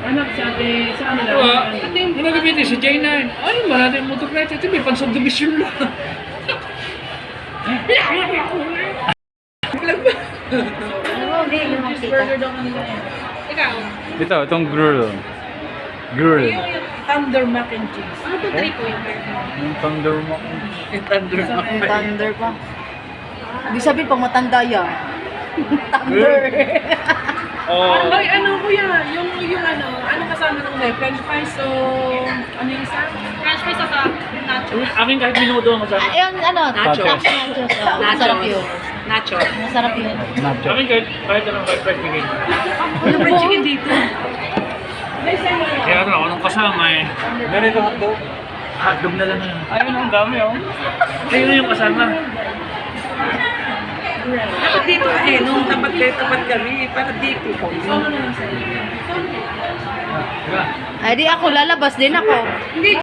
Anak sabi sa kanila. Ito yung nagabiti sa J9. Ano ba natin motor na ito? Ito may pansubdivision lang. Burger daw kanila eh. Ikaw? Itong grill. Grill. Yung thunder mac and cheese. Ano to 3 ko yung Yung thunder mo. Yung thunder pa. Ibig sabihin, pang matanda yan. Thunder. Oh. Ay, ano kuya? Yung ano kasama ng French fries o ano yung isa? French fries at nacho. Akin kahit minuto ang kasama. Ayun, ano? Nachos. Nachos. Masarap yun. Nacho. Masarap yun. Nacho. Akin kahit anong fried chicken. Ano ba chicken dito? Kaya ito anong kasama eh. Ganito hotdog. Hotdog na lang yun. Ayun, ang dami oh. Ayun yung kasama. Dapat dito eh, nung tapat kami, para dito. Ay, di ako, lalabas din ako. Hindi,